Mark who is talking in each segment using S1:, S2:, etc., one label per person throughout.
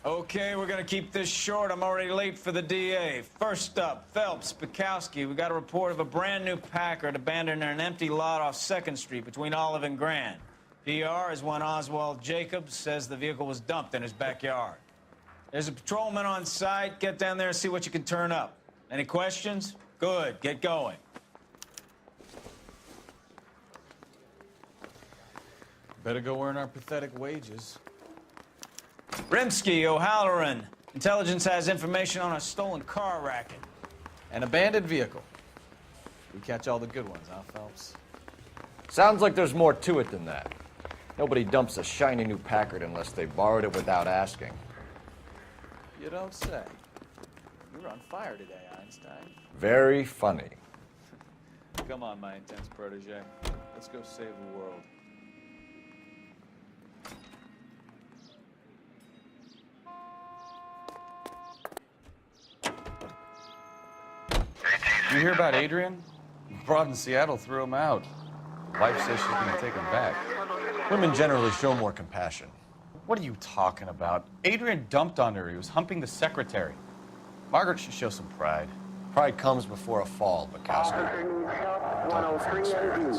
S1: Okay, we're gonna keep this short. I'm already late for the DA. First up, Phelps, Bukowski. We got a report of a brand new Packard abandoned in an empty lot off 2nd Street between Olive and Grand. PR is one Oswald Jacobs says the vehicle was dumped in his backyard. There's a patrolman on site. Get down there and see what you can turn up. Any questions? Good, get going. Better go earn our pathetic wages. Rimsky, O'Halloran. Intelligence has information on a stolen car racket. An abandoned vehicle. We catch all the good ones, huh, Phelps?
S2: Sounds like there's more to it than that. Nobody dumps a shiny new Packard unless they borrowed it without asking.
S1: You don't say. You're on fire today, Einstein.
S2: Very funny.
S1: Come on, my intense protege. Let's go save the world.
S3: You hear about Adrian? Broad in Seattle threw him out. Wife says she's gonna take him back.
S2: Women generally show more compassion.
S3: What are you talking about? Adrian dumped on her. He was humping the secretary. Margaret should show some pride.
S2: Pride comes before a fall, Bukowski. Talk from experience.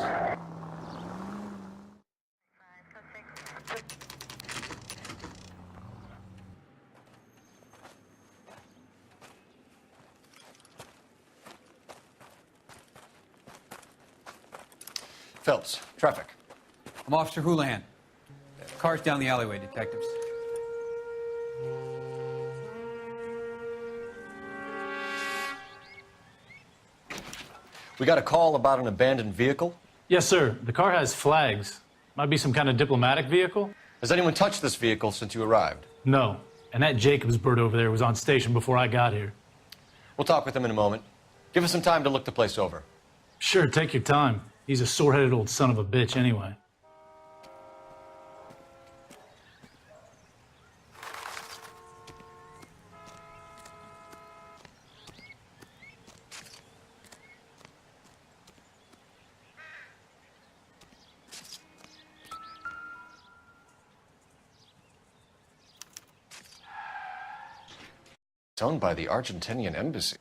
S2: Phelps, traffic.
S4: I'm Officer Houlihan. Car's down the alleyway, detectives.
S2: We got a call about an abandoned vehicle.
S5: Yes, sir. The car has flags. Might be some kind of diplomatic vehicle.
S2: Has anyone touched this vehicle since you arrived?
S5: No. And that Jacobs bird over there was on station before I got here.
S2: We'll talk with him in a moment. Give us some time to look the place over.
S5: Sure, take your time. He's a sore-headed old son of a bitch anyway.
S2: It's owned by the Argentinian embassy.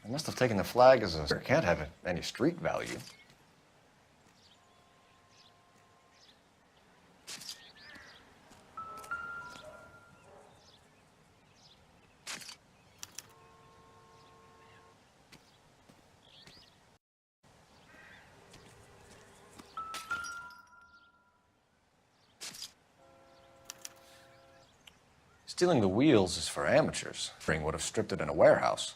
S2: I must have taken the flag as a... Can't have any street value. Stealing the wheels is for amateurs. Ehrling would have stripped it in a warehouse.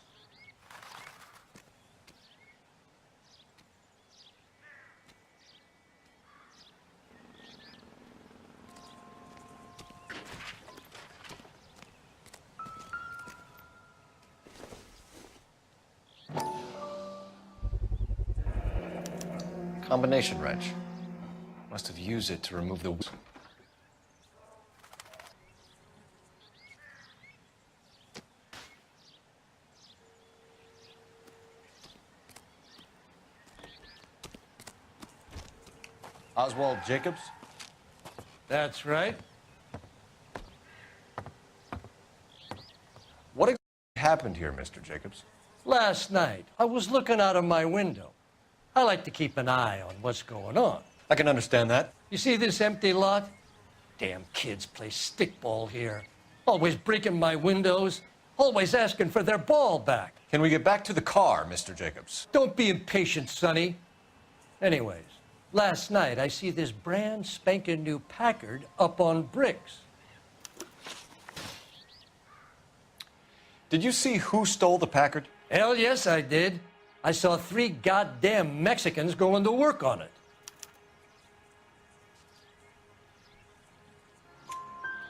S2: Combination wrench. Must have used it to remove the... Oswald Jacobs?
S6: That's right.
S2: What exactly happened here, Mr. Jacobs?
S6: Last night, I was looking out of my window. I like to keep an eye on what's going on.
S2: I can understand that.
S6: You see this empty lot? Damn kids play stickball here. Always breaking my windows, always asking for their ball back.
S2: Can we get back to the car, Mr. Jacobs?
S6: Don't be impatient, Sonny. Anyways, last night I see this brand spanking new Packard up on bricks.
S2: Did you see who stole the Packard?
S6: Hell yes, I did. I saw 3 goddamn Mexicans going to work on it.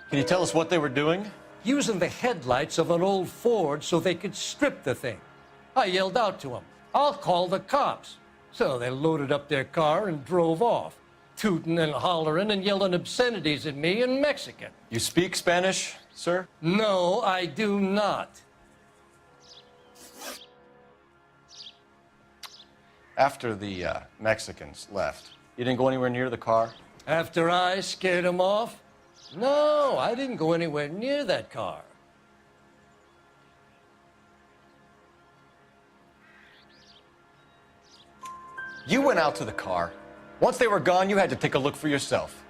S2: Can you tell us what they were doing?
S6: Using the headlights of an old Ford so they could strip the thing. I yelled out to them, "I'll call the cops." So they loaded up their car and drove off, tooting and hollering and yelling obscenities at me in Mexican.
S2: You speak Spanish, sir?
S6: No, I do not.
S2: After the Mexicans left, you didn't go anywhere near the car?
S6: After I scared him off? No, I didn't go anywhere near that car.
S2: You went out to the car. Once they were gone, you had to take a look for yourself.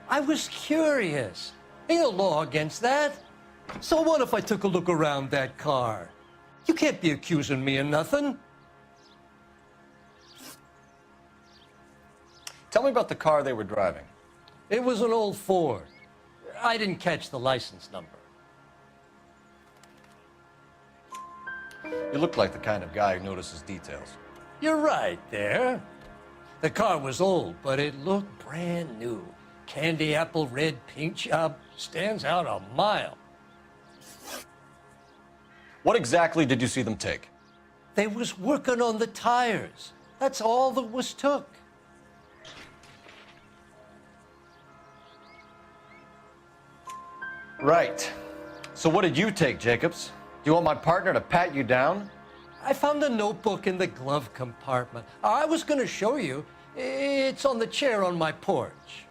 S6: I was curious. Ain't no law against that. So what if I took a look around that car? You can't be accusing me of nothing.
S2: Tell me about the car they were driving.
S6: It was an old Ford. I didn't catch the license number.
S2: You look like the kind of guy who notices details.
S6: You're right there. The car was old, but it looked brand new. Candy apple red paint job stands out a mile.
S2: What exactly did you see them take?
S6: They was working on the tires. That's all that was took.
S2: Right. So what did you take, Jacobs? Do you want my partner to pat you down?
S6: I found a notebook in the glove compartment. I was going to show you. It's on the chair on my porch.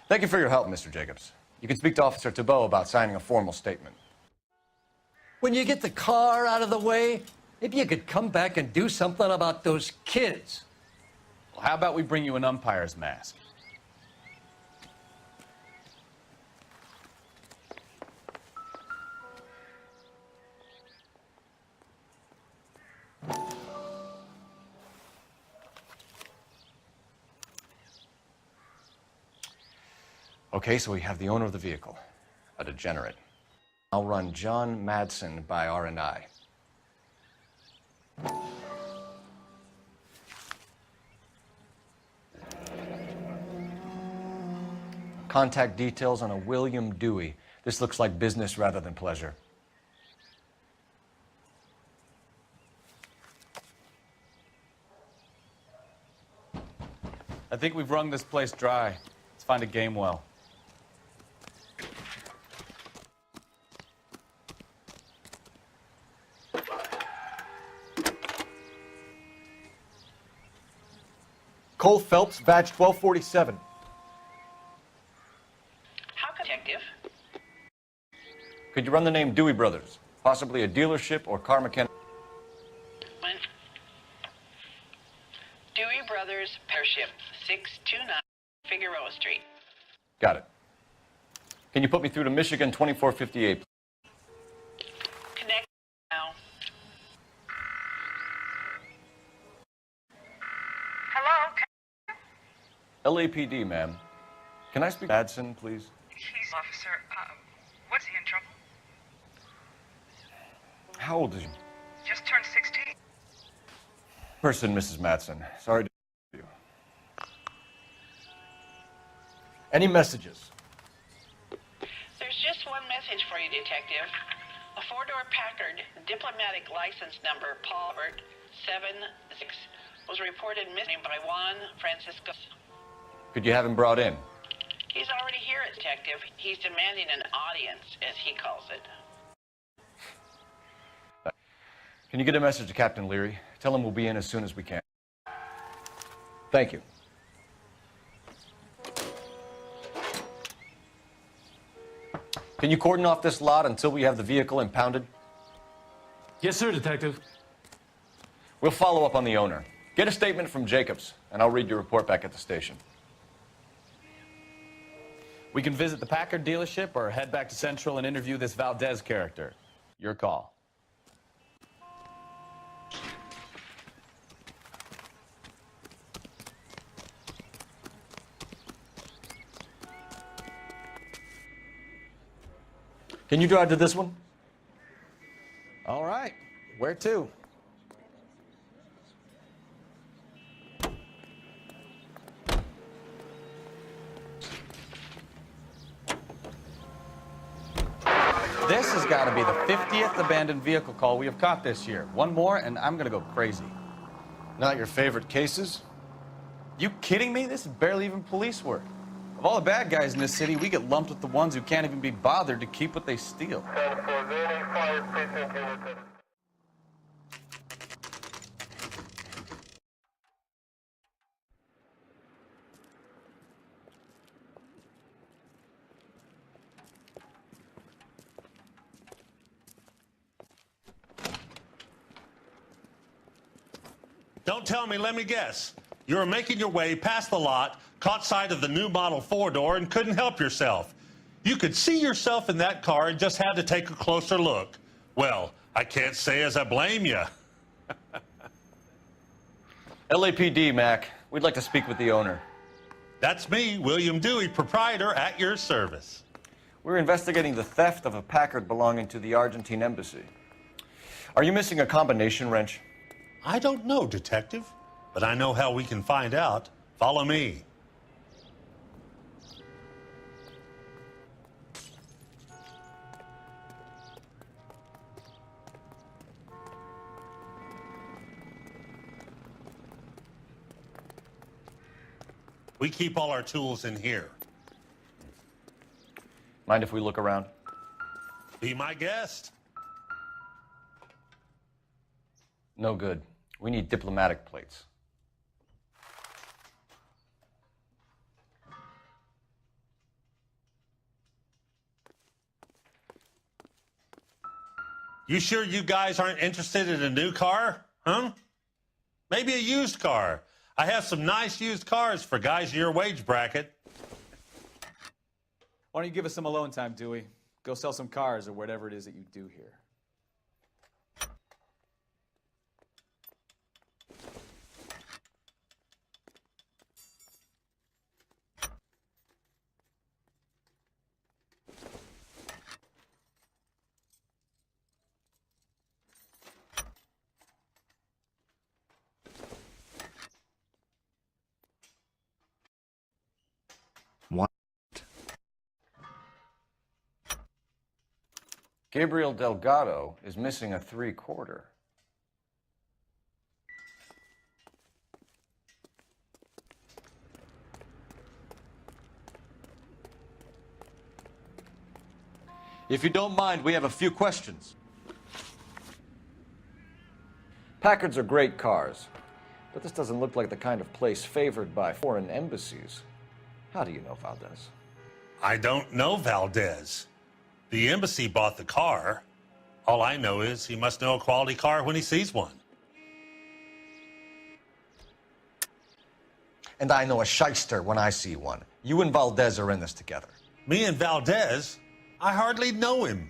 S2: Thank you for your help, Mr. Jacobs. You can speak to Officer Thibault about signing a formal statement.
S6: When you get the car out of the way, maybe you could come back and do something about those kids.
S3: Well, how about we bring you an umpire's mask?
S2: Okay, so we have the owner of the vehicle, a degenerate. I'll run John Madsen by R&I. Contact details on a William Dewey. This looks like business rather than pleasure.
S3: I think we've wrung this place dry. Let's find a game well.
S2: Cole Phelps, badge 1247.
S7: How detective?
S2: Could you run the name Dewey Brothers? Possibly a dealership or car mechanic?
S7: When? Dewey Brothers Pairship, 629 Figueroa Street.
S2: Got it. Can you put me through to Michigan 2458?
S7: Connect now.
S8: Hello?
S2: LAPD, ma'am. Can I speak to Madsen, please?
S8: He's officer. Was he in trouble?
S2: How old is he?
S8: Just turned 16.
S2: Person, Mrs. Madsen. Sorry to you. Any messages?
S7: There's just one message for you, detective. A four-door Packard, diplomatic license number, Paul Robert 76, was reported missing by Juan Francisco.
S2: Could you have him brought in?
S7: He's already here, detective. He's demanding an audience, as he calls it.
S2: Can you get a message to Captain Leary? Tell him we'll be in as soon as we can. Thank you. Can you cordon off this lot until we have the vehicle impounded?
S5: Yes, sir, detective.
S2: We'll follow up on the owner. Get a statement from Jacobs, and I'll read your report back at the station.
S3: We can visit the Packard dealership or head back to Central and interview this Valdez character. Your call.
S2: Can you drive to this one?
S3: All right. Where to? This has got to be the 50th abandoned vehicle call we have caught this year. One more, and I'm going to go crazy.
S2: Not your favorite cases?
S3: You kidding me? This is barely even police work. Of all the bad guys in this city, we get lumped with the ones who can't even be bothered to keep what they steal.
S9: Don't tell me, let me guess. You were making your way past the lot, caught sight of the new model four-door, and couldn't help yourself. You could see yourself in that car and just had to take a closer look. Well, I can't say as I blame you.
S2: LAPD, Mac. We'd like to speak with the owner.
S9: That's me, William Dewey, proprietor, at your service.
S2: We're investigating the theft of a Packard belonging to the Argentine embassy. Are you missing a combination wrench?
S9: I don't know, Detective, but I know how we can find out. Follow me. We keep all our tools in here.
S2: Mind if we look around?
S9: Be my guest.
S2: No good. We need diplomatic plates.
S9: You sure you guys aren't interested in a new car? Huh? Maybe a used car. I have some nice used cars for guys in your wage bracket.
S1: Why don't you give us some alone time, Dewey? Go sell some cars or whatever it is that you do here.
S2: Gabriel Delgado is missing a 3/4.
S10: If you don't mind, we have a few questions.
S2: Packards are great cars, but this doesn't look like the kind of place favored by foreign embassies. How do you know Valdez?
S9: I don't know Valdez. The embassy bought the car. All I know is he must know a quality car when he sees one.
S2: And I know a shyster when I see one. You and Valdez are in this together.
S9: Me and Valdez? I hardly know him.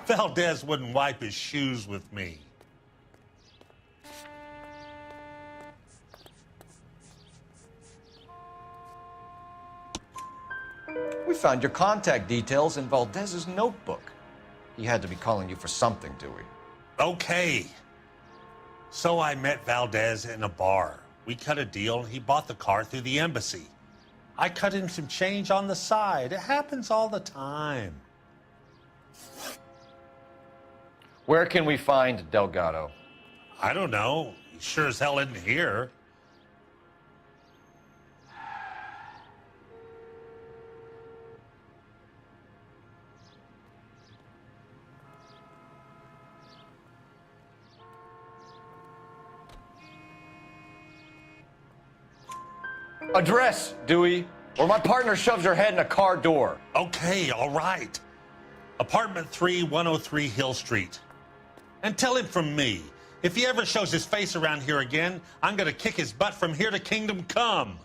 S9: Valdez wouldn't wipe his shoes with me.
S2: We found your contact details in Valdez's notebook. He had to be calling you for something, Dewey.
S9: Okay. So I met Valdez in a bar. We cut a deal and he bought the car through the embassy. I cut him some change on the side. It happens all the time.
S2: Where can we find Delgado?
S9: I don't know. He sure as hell isn't here.
S2: Address, Dewey, or my partner shoves your head in a car door.
S9: Okay, all right. Apartment 3, 103 Hill Street. And tell him from me, if he ever shows his face around here again, I'm gonna kick his butt from here to kingdom come.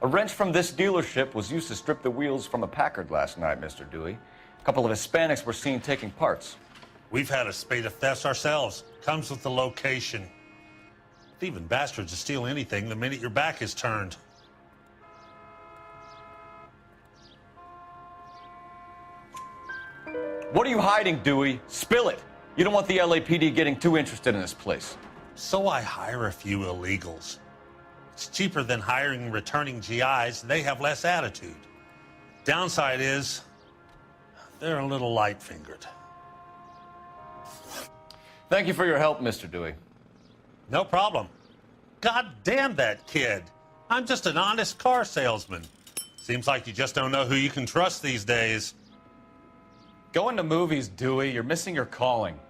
S2: A wrench from this dealership was used to strip the wheels from a Packard last night, Mr. Dewey. A couple of Hispanics were seen taking parts.
S9: We've had a spate of thefts ourselves. Comes with the location. Thieving bastards to steal anything the minute your back is turned.
S2: What are you hiding, Dewey? Spill it. You don't want the LAPD getting too interested in this place.
S9: So I hire a few illegals. It's cheaper than hiring returning GIs. They have less attitude. Downside is, they're a little light-fingered.
S2: Thank you for your help, Mr. Dewey.
S9: No problem. God damn that kid. I'm just an honest car salesman. Seems like you just don't know who you can trust these days.
S3: Going to movies, Dewey. You're missing your calling.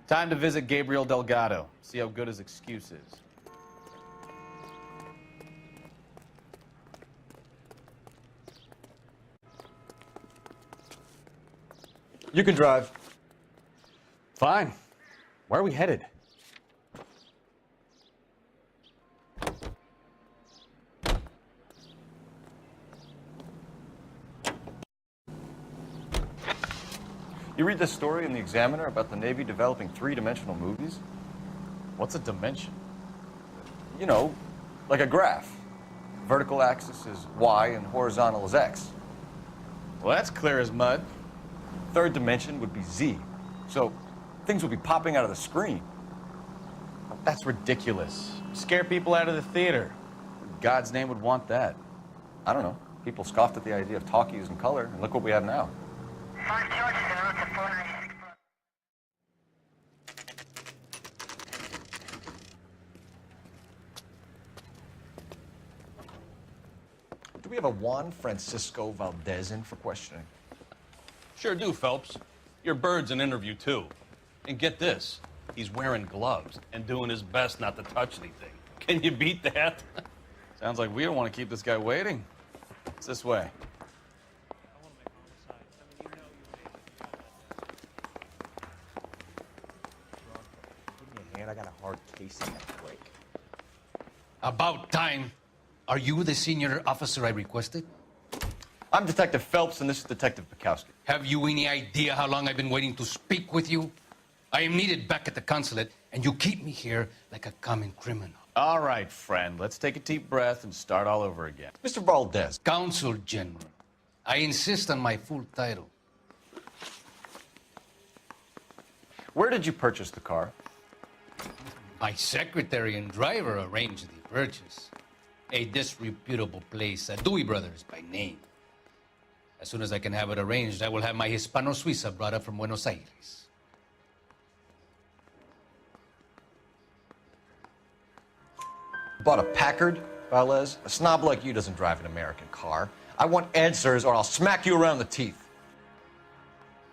S1: Time to visit Gabriel Delgado. See how good his excuse is.
S2: You can drive.
S3: Fine. Where are we headed?
S2: You read this story in the Examiner about the Navy developing three-dimensional movies?
S3: What's a dimension?
S2: You know, like a graph. Vertical axis is Y and horizontal is X.
S3: Well, that's clear as mud.
S2: Third dimension would be Z. So things would be popping out of the screen.
S3: That's ridiculous. Scare people out of the theater. God's name would want that.
S2: I don't know. People scoffed at the idea of talkies in color, and look what we have now.
S8: 5 George is en route to 496.
S2: Do we have a Juan Francisco Valdez in for questioning?
S11: Sure do, Phelps. Your bird's an interview, too. And get this, he's wearing gloves and doing his best not to touch anything. Can you beat that?
S3: Sounds like we don't want to keep this guy waiting. It's this way.
S2: I got a hard case in that break.
S12: About time. Are you the senior officer I requested?
S2: I'm Detective Phelps, and this is Detective Bukowski.
S12: Have you any idea how long I've been waiting to speak with you? I am needed back at the consulate, and you keep me here like a common criminal.
S3: All right, friend. Let's take a deep breath and start all over again.
S2: Mr. Valdez.
S12: Consul General. I insist on my full title.
S2: Where did you purchase the car?
S12: My secretary and driver arranged the purchase. A disreputable place, Dewey Brothers by name. As soon as I can have it arranged, I will have my Hispano Suiza brought up from Buenos Aires.
S2: Bought a Packard, Valdez? A snob like you doesn't drive an American car. I want answers or I'll smack you around the teeth.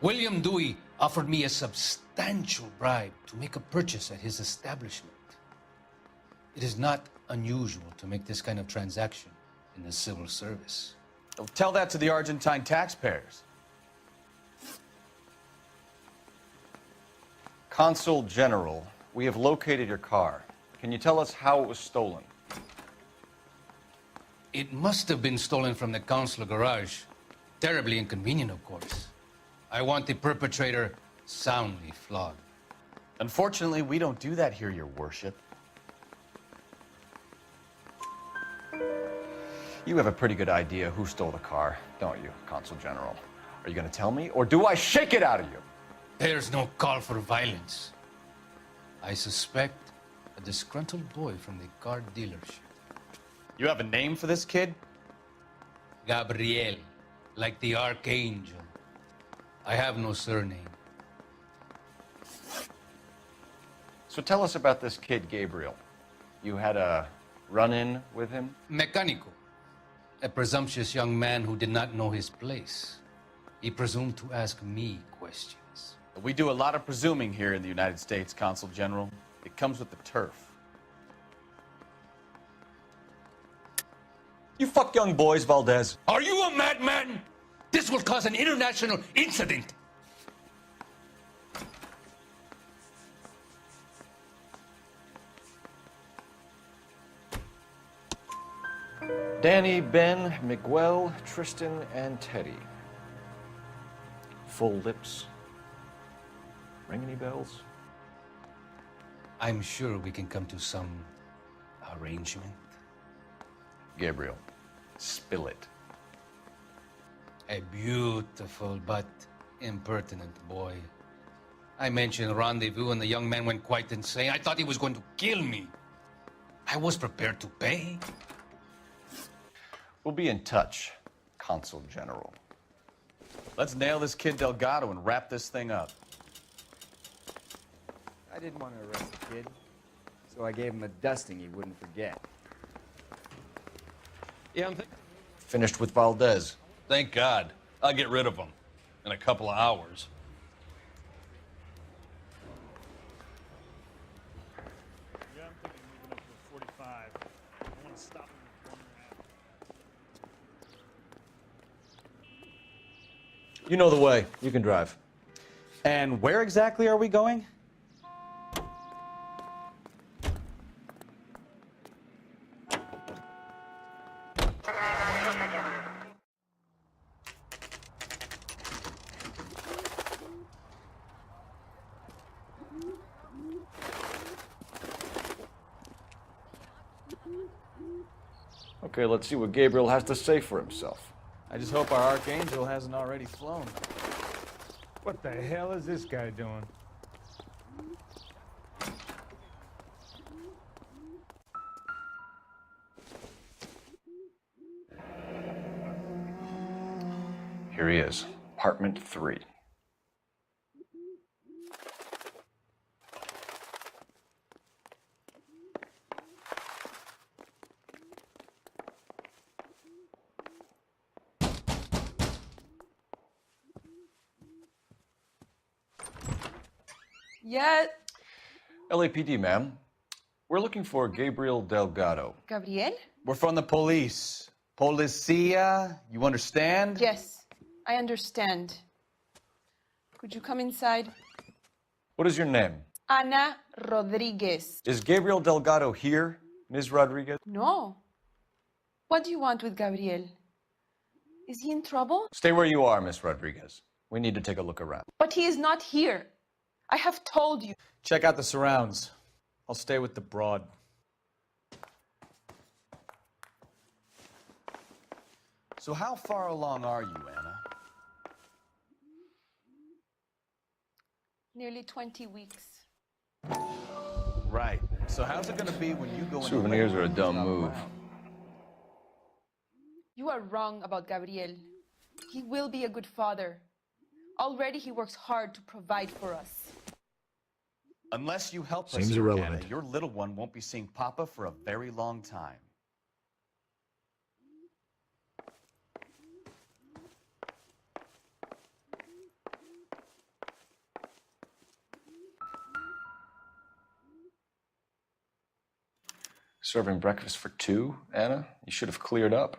S12: William Dewey offered me a substantial bribe to make a purchase at his establishment. It is not unusual to make this kind of transaction in the civil service.
S3: Well, tell that to the Argentine taxpayers.
S2: Consul General, we have located your car. Can you tell us how it was stolen?
S12: It must have been stolen from the consular garage. Terribly inconvenient, of course. I want the perpetrator soundly flogged.
S3: Unfortunately, we don't do that here, Your Worship.
S2: You have a pretty good idea who stole the car, don't you, Consul General? Are you going to tell me, or do I shake it out of you?
S12: There's no call for violence. I suspect a disgruntled boy from the car dealership.
S3: You have a name for this kid?
S12: Gabriel, like the archangel. I have no surname.
S2: So tell us about this kid, Gabriel. You had a run-in with him?
S12: Mecánico, a presumptuous young man who did not know his place. He presumed to ask me questions.
S3: We do a lot of presuming here in the United States, Consul General. It comes with the turf.
S2: You fuck young boys, Valdez.
S12: Are you a madman? This will cause an international incident.
S2: Danny, Ben, Miguel, Tristan, and Teddy. Full lips. Ring any bells?
S12: I'm sure we can come to some arrangement.
S2: Gabriel, spill it.
S12: A beautiful but impertinent boy. I mentioned rendezvous and the young man went quite insane. I thought he was going to kill me. I was prepared to pay.
S2: We'll be in touch, Consul General.
S3: Let's nail this kid Delgado and wrap this thing up.
S13: I didn't want to arrest the kid, so I gave him a dusting he wouldn't forget.
S11: Yeah,
S2: Finished with Valdez.
S11: Thank God. I'll get rid of him in a couple of hours.
S5: Yeah, I'm thinking moving up to 45. I want to stop him in the corner.
S2: You know the way. You can drive.
S3: And where exactly are we going?
S2: Okay, let's see what Gabriel has to say for himself.
S3: I just hope our archangel hasn't already flown.
S14: What the hell is this guy doing?
S2: Here he is, apartment 3.
S15: Yeah.
S2: LAPD, ma'am. We're looking for Gabriel Delgado.
S15: Gabriel?
S3: We're from the police. Policia, you understand?
S15: Yes, I understand. Could you come inside?
S2: What is your name?
S15: Ana Rodriguez.
S2: Is Gabriel Delgado here, Ms. Rodriguez?
S15: No. What do you want with Gabriel? Is he in trouble?
S2: Stay where you are, Ms. Rodriguez. We need to take a look around.
S15: But he is not here. I have told you.
S3: Check out the surrounds. I'll stay with the broad. So how far along are you, Anna?
S15: Nearly 20 weeks.
S3: Right. So how's it going to be when you go in?
S2: Souvenirs are a dumb move.
S15: You are wrong about Gabriel. He will be a good father. Already he works hard to provide for us.
S3: Unless you help us,
S14: Seems
S3: here,
S14: irrelevant.
S3: Anna, your little one won't be seeing Papa for a very long time.
S2: Serving breakfast for 2, Anna? You should have cleared up.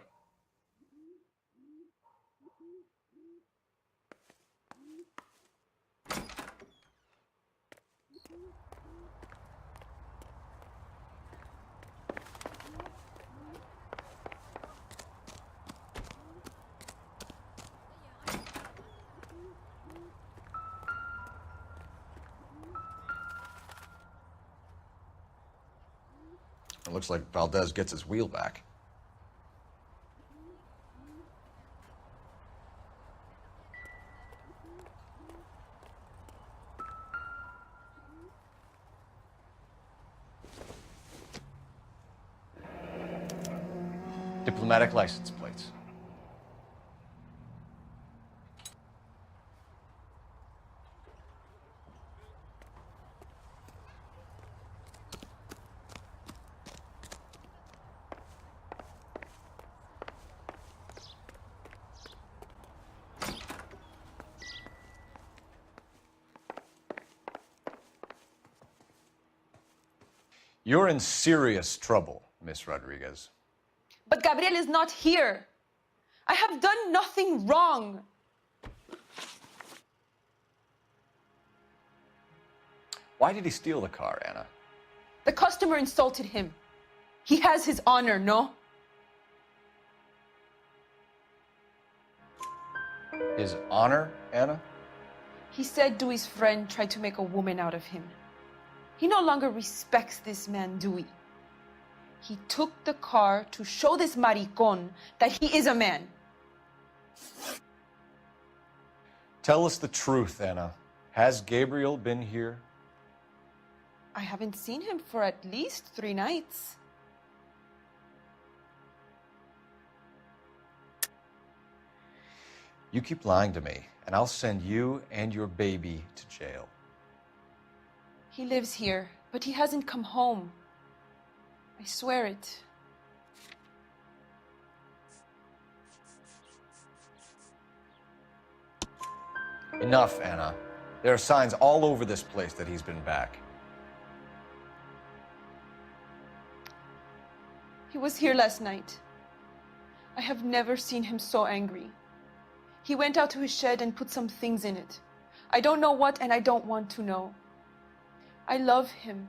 S2: It looks like Valdez gets his wheel back. Diplomatic license plates. You're in serious trouble, Miss Rodriguez.
S15: But Gabriel is not here. I have done nothing wrong.
S2: Why did he steal the car, Anna?
S15: The customer insulted him. He has his honor, no?
S2: His honor, Anna?
S15: He said Dewey's friend tried to make a woman out of him. He no longer respects this man, Dewey. He took the car to show this maricón that he is a man.
S2: Tell us the truth, Anna. Has Gabriel been here?
S15: I haven't seen him for at least 3 nights.
S2: You keep lying to me, and I'll send you and your baby to jail.
S15: He lives here, but he hasn't come home. I swear it.
S2: Enough, Anna. There are signs all over this place that he's been back.
S15: He was here last night. I have never seen him so angry. He went out to his shed and put some things in it. I don't know what, and I don't want to know. I love him.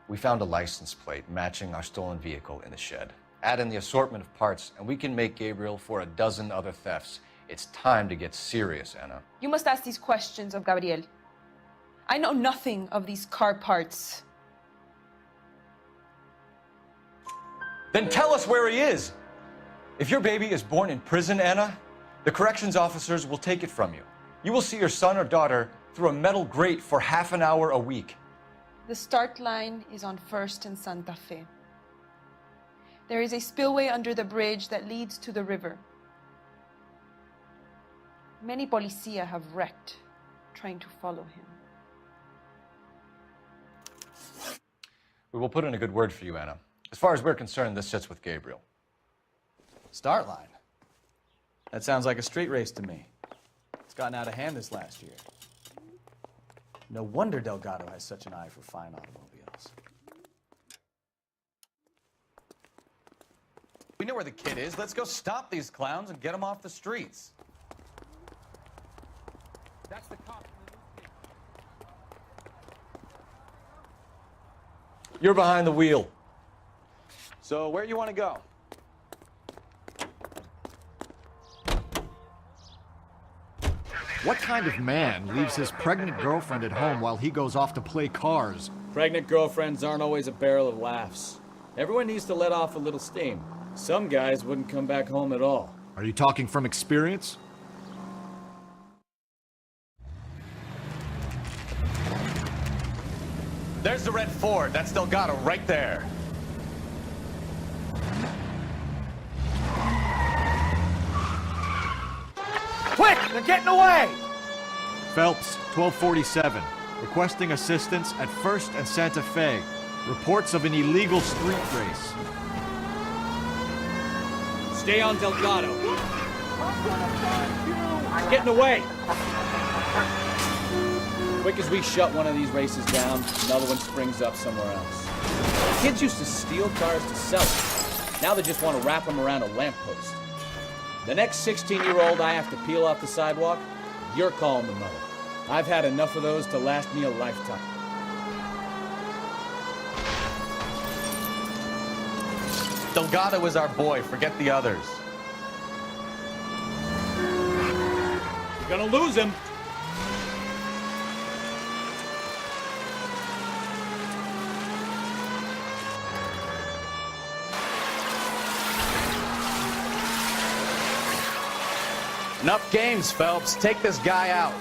S2: We found a license plate matching our stolen vehicle in the shed. Add in the assortment of parts, and we can make Gabriel for a dozen other thefts. It's time to get serious, Anna.
S15: You must ask these questions of Gabriel. I know nothing of these car parts.
S2: Then tell us where he is. If your baby is born in prison, Anna, the corrections officers will take it from you. You will see your son or daughter through a metal grate for half an hour a week.
S15: The start line is on 1st and Santa Fe. There is a spillway under the bridge that leads to the river. Many policia have wrecked trying to follow him.
S2: We will put in a good word for you, Anna. As far as we're concerned, this sits with Gabriel.
S3: Start line. That sounds like a street race to me. It's gotten out of hand this last year. No wonder Delgado has such an eye for fine automobiles. We know where the kid is. Let's go stop these clowns and get them off the streets.
S4: That's the cop.
S2: You're behind the wheel.
S3: So where you want to go?
S16: What kind of man leaves his pregnant girlfriend at home while he goes off to play cars?
S17: Pregnant girlfriends aren't always a barrel of laughs. Everyone needs to let off a little steam. Some guys wouldn't come back home at all.
S16: Are you talking from experience?
S3: There's the red Ford. That's Delgado right there.
S1: Quick! They're getting away!
S16: Phelps, 1247. Requesting assistance at 1st and Santa Fe. Reports of an illegal street race.
S17: Stay on Delgado. Getting away. Quick as we shut one of these races down, another one springs up somewhere else. Kids used to steal cars to sell them. Now they just want to wrap them around a lamppost. The next 16-year-old I have to peel off the sidewalk, you're calling the mother. I've had enough of those to last me a lifetime.
S3: Delgado is our boy. Forget the others.
S17: You're gonna lose him.
S3: Enough games, Phelps. Take this guy out.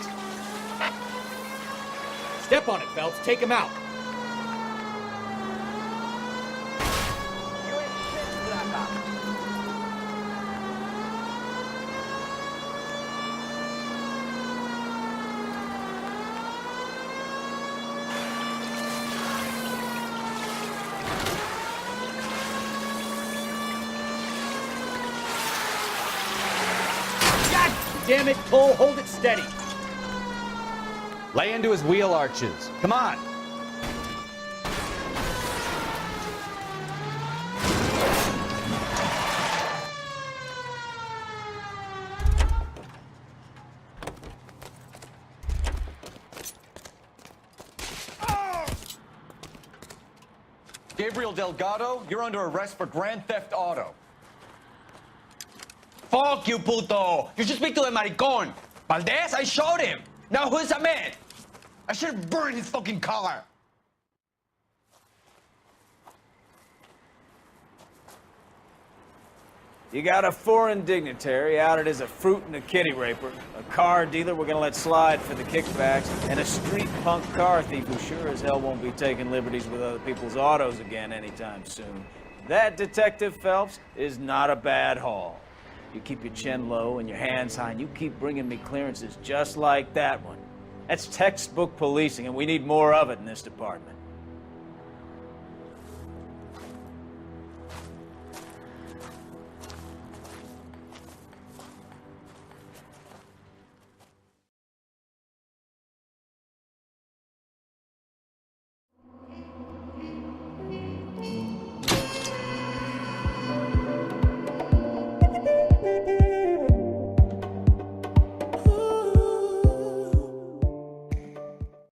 S17: Step on it, Phelps. Take him out. Damn it, Cole, hold it steady.
S3: Lay into his wheel arches. Come on.
S2: Gabriel Delgado, you're under arrest for grand theft auto.
S18: Fuck you, puto! You should speak to the maricón. Valdez, I showed him. Now who's a man? I should have burned his fucking car.
S1: You got a foreign dignitary outed as a fruit and a kitty raper, a car dealer we're gonna let slide for the kickbacks, and a street punk car thief who sure as hell won't be taking liberties with other people's autos again anytime soon. That, Detective Phelps, is not a bad haul. You keep your chin low and your hands high, and you keep bringing me clearances just like that one. That's textbook policing, and we need more of it in this department.